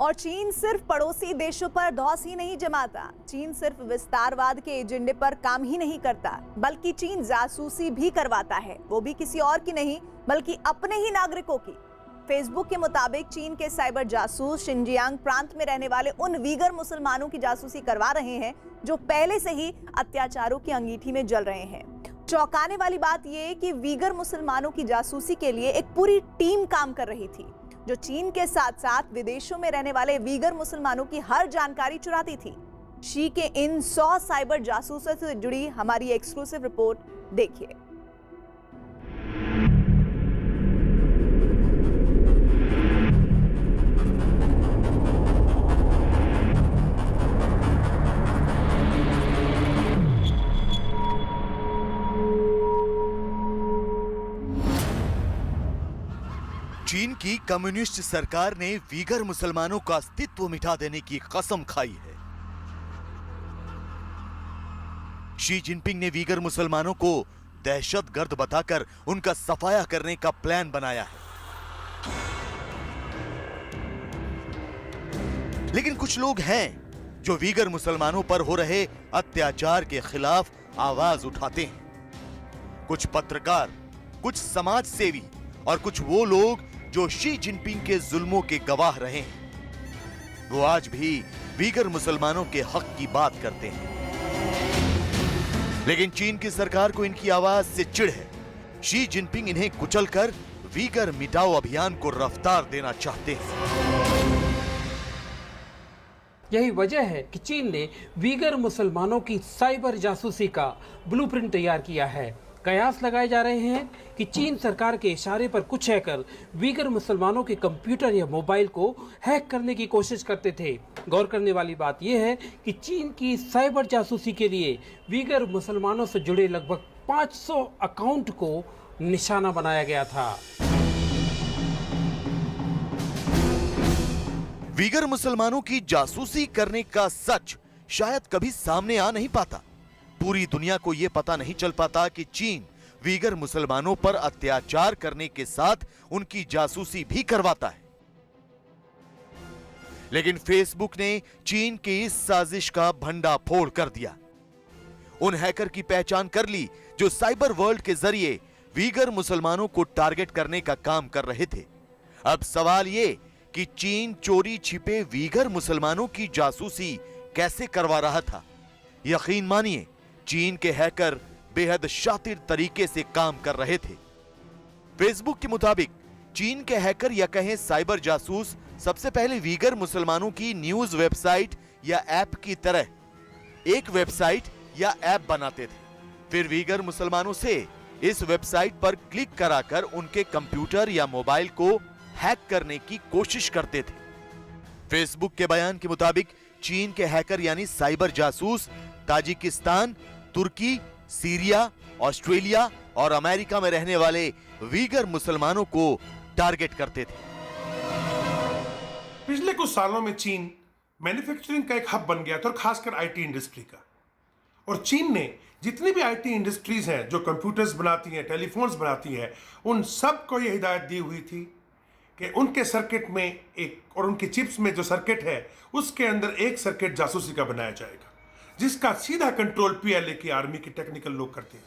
और चीन सिर्फ पड़ोसी देशों पर धौंस ही नहीं जमाता, चीन सिर्फ विस्तारवाद के एजेंडे पर काम ही नहीं करता, बल्कि चीन जासूसी भी करवाता है, वो भी किसी और की नहीं बल्कि अपने ही नागरिकों की। फेसबुक के मुताबिक चीन के साइबर जासूस शिनजियांग प्रांत में रहने वाले उन वीगर मुसलमानों की जासूसी करवा रहे हैं जो पहले से ही अत्याचारों की अंगीठी में जल रहे हैं। चौंकाने वाली बात यह कि वीगर मुसलमानों की जासूसी के लिए एक पूरी टीम काम कर रही थी, जो चीन के साथ साथ विदेशों में रहने वाले वीगर मुसलमानों की हर जानकारी चुराती थी। शी के इन 100 साइबर जासूसों से जुड़ी हमारी एक्सक्लूसिव रिपोर्ट देखिए। चीन की कम्युनिस्ट सरकार ने वीगर मुसलमानों का अस्तित्व मिटा देने की कसम खाई है। शी जिनपिंग ने वीगर मुसलमानों को दहशतगर्द बताकर उनका सफाया करने का प्लान बनाया है। लेकिन कुछ लोग हैं जो वीगर मुसलमानों पर हो रहे अत्याचार के खिलाफ आवाज उठाते हैं। कुछ पत्रकार, कुछ समाज सेवी और कुछ वो लोग जो शी जिनपिंग के जुल्मों के गवाह रहे हैं, वो आज भी वीगर मुसलमानों के हक की बात करते हैं। लेकिन चीन की सरकार को इनकी आवाज से चिढ़ है। शी जिनपिंग इन्हें कुचलकर वीगर मिटाओ अभियान को रफ्तार देना चाहते हैं। यही वजह है कि चीन ने वीगर मुसलमानों की साइबर जासूसी का ब्लूप्रिंट तैयार किया है। कयास लगाए जा रहे हैं कि चीन सरकार के इशारे पर कुछ हैकर वीगर मुसलमानों के कंप्यूटर या मोबाइल को हैक करने की कोशिश करते थे। गौर करने वाली बात यह है कि चीन की साइबर जासूसी के लिए वीगर मुसलमानों से जुड़े लगभग 500 अकाउंट को निशाना बनाया गया था। वीगर मुसलमानों की जासूसी करने का सच शायद कभी सामने आ नहीं पाता। पूरी दुनिया को यह पता नहीं चल पाता कि चीन वीगर मुसलमानों पर अत्याचार करने के साथ उनकी जासूसी भी करवाता है। लेकिन फेसबुक ने चीन की इस साजिश का भंडाफोड़ कर दिया। उन हैकर की पहचान कर ली जो साइबर वर्ल्ड के जरिए वीगर मुसलमानों को टारगेट करने का काम कर रहे थे। अब सवाल यह कि चीन चोरी छिपे वीगर मुसलमानों की जासूसी कैसे करवा रहा था। यकीन मानिए, चीन के हैकर बेहद शातिर तरीके से काम कर रहे थे। फेसबुक के मुताबिक चीन के हैकर या कहें साइबर जासूस सबसे पहले वीगर मुसलमानों की न्यूज वेबसाइट या ऐप की तरह एक वेबसाइट या ऐप बनाते थे। फिर वीगर मुसलमानों से इस वेबसाइट पर क्लिक कराकर उनके कंप्यूटर या मोबाइल को हैक करने की कोशिश करते थे। फेसबुक के बयान के मुताबिक चीन के हैकर यानी साइबर जासूस ताजिकिस्तान, तुर्की, सीरिया, ऑस्ट्रेलिया और अमेरिका में रहने वाले वीगर मुसलमानों को टारगेट करते थे। पिछले कुछ सालों में चीन मैन्युफैक्चरिंग का एक हब बन गया था, और खासकर आईटी इंडस्ट्री का। और चीन ने जितनी भी आईटी इंडस्ट्रीज हैं जो कंप्यूटर्स बनाती हैं, टेलीफोन्स बनाती हैं, उन सब को यह हिदायत दी हुई थी कि उनके सर्किट में एक और उनकी चिप्स में जो सर्किट है उसके अंदर एक सर्किट जासूसी का बनाया जाएगा, जिसका सीधा कंट्रोल पीएलए की आर्मी के टेक्निकल लोग करते हैं।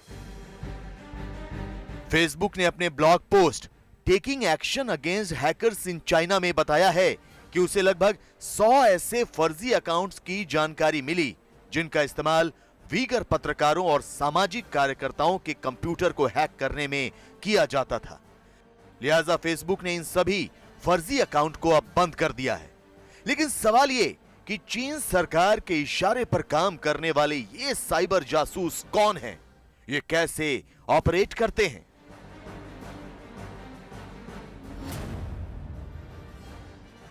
फेसबुक ने अपने blog post taking action against hackers in China में बताया है कि उसे लगभग 100 ऐसे फर्जी अकाउंट्स की जानकारी मिली जिनका इस्तेमाल वीगर पत्रकारों और सामाजिक कार्यकर्ताओं के कंप्यूटर को हैक करने में किया जाता था। लिहाजा फेसबुक ने इन सभी फर्जी अकाउंट को अब बंद कर दिया है। लेकिन सवाल यह कि चीन सरकार के इशारे पर काम करने वाले ये साइबर जासूस कौन हैं? ये कैसे ऑपरेट करते हैं?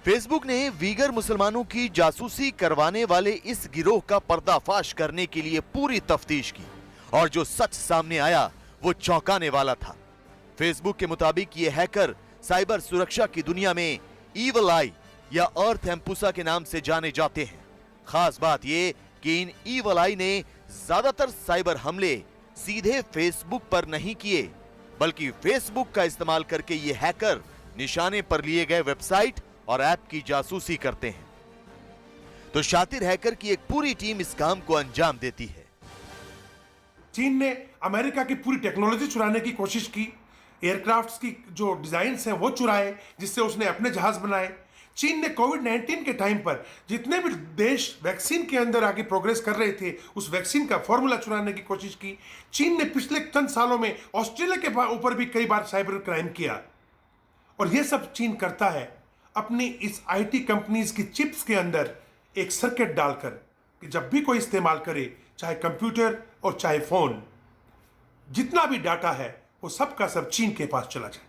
फेसबुक ने वीगर मुसलमानों की जासूसी करवाने वाले इस गिरोह का पर्दाफाश करने के लिए पूरी तफ्तीश की और जो सच सामने आया वो चौंकाने वाला था। फेसबुक के मुताबिक ये हैकर साइबर सुरक्षा की दुनिया में ईवल आई या अर्थ एम्पुसा के नाम से जाने जाते हैं। खास बात यह कि इन ईवल आई ने ज्यादातर साइबर हमले सीधे फेसबुक पर नहीं किए, बल्कि फेसबुक का इस्तेमाल करके ये हैकर निशाने पर लिए गए वेबसाइट और ऐप की जासूसी करते हैं, तो शातिर हैकर की एक पूरी टीम इस काम को अंजाम देती है। चीन ने अमेरिका की पूरी टेक्नोलॉजी चुराने की कोशिश की, एयरक्राफ्ट्स की जो डिजाइन्स हैं वो चुराए, जिससे उसने अपने जहाज बनाए। चीन ने कोविड-19 के टाइम पर जितने भी देश वैक्सीन के अंदर आगे प्रोग्रेस कर रहे थे, उस वैक्सीन का फॉर्मूला चुराने की कोशिश की। चीन ने पिछले चंद सालों में ऑस्ट्रेलिया के ऊपर भी कई बार साइबर क्राइम किया, और यह सब चीन करता है अपनी इस आईटी कंपनीज की चिप्स के अंदर एक सर्किट डालकर, कि जब भी कोई इस्तेमाल करे, चाहे कंप्यूटर और चाहे फोन, जितना भी डाटा है वो सब का सब चीन के पास चला जाए।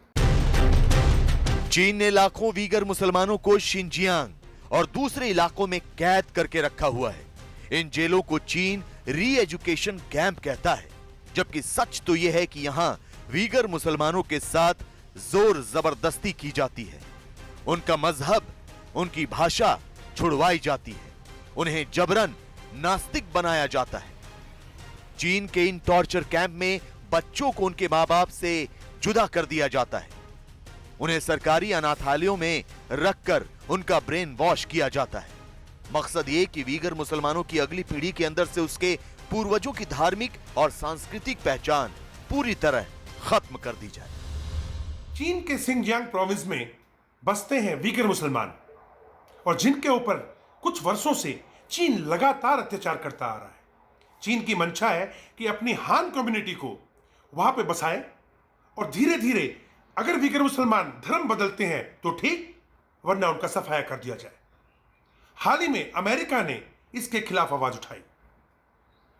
चीन ने लाखों वीगर मुसलमानों को शिनजियांग और दूसरे इलाकों में कैद करके रखा हुआ है। इन जेलों को चीन री एजुकेशन कैंप कहता है, जबकि सच तो यह है कि यहां वीगर मुसलमानों के साथ जोर जबरदस्ती की जाती है। उनका मजहब, उनकी भाषा छुड़वाई जाती है, उन्हें जबरन नास्तिक बनाया जाता है। चीन के इन टॉर्चर कैंप में बच्चों को उनके मां बाप से जुदा कर दिया जाता है। उन्हें सरकारी अनाथालयों में रखकर उनका ब्रेन वॉश किया जाता है। मकसद ये कि वीगर मुसलमानों की अगली पीढ़ी के अंदर से उसके पूर्वजों की धार्मिक और सांस्कृतिक पहचान पूरी तरह खत्म कर दी जाए। चीन के सिंगजियांग प्रोविंस में बसते हैं वीगर मुसलमान, और जिनके ऊपर कुछ वर्षों से चीन लगातार अत्याचार करता आ रहा है। चीन की मंशा है कि अपनी हान कम्युनिटी को वहां पे बसाए, और धीरे धीरे अगर वीगर मुसलमान धर्म बदलते हैं तो ठीक, वरना उनका सफाया कर दिया जाए। हाल ही में अमेरिका ने इसके खिलाफ आवाज उठाई,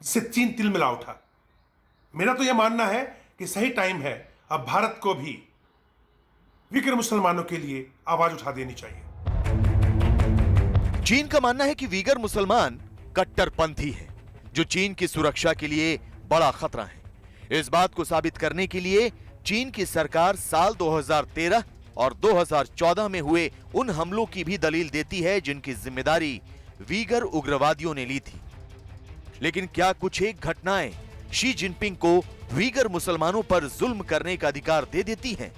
जिससे चीन तिलमिला उठा। मेरा तो यह मानना है कि सही टाइम है अब भारत को भी वीगर मुसलमानों के लिए आवाज उठा देनी चाहिए। चीन का मानना है कि वीगर मुसलमान कट्टरपंथी हैं, जो चीन की सुरक्षा के लिए बड़ा खतरा है। इस बात को साबित करने के लिए चीन की सरकार साल 2013 और 2014 में हुए उन हमलों की भी दलील देती है जिनकी जिम्मेदारी वीगर उग्रवादियों ने ली थी। लेकिन क्या कुछ एक घटनाएं शी जिनपिंग को वीगर मुसलमानों पर जुल्म करने का अधिकार दे देती हैं?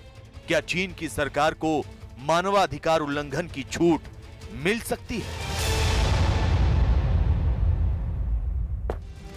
क्या चीन की सरकार को मानवाधिकार उल्लंघन की छूट मिल सकती है?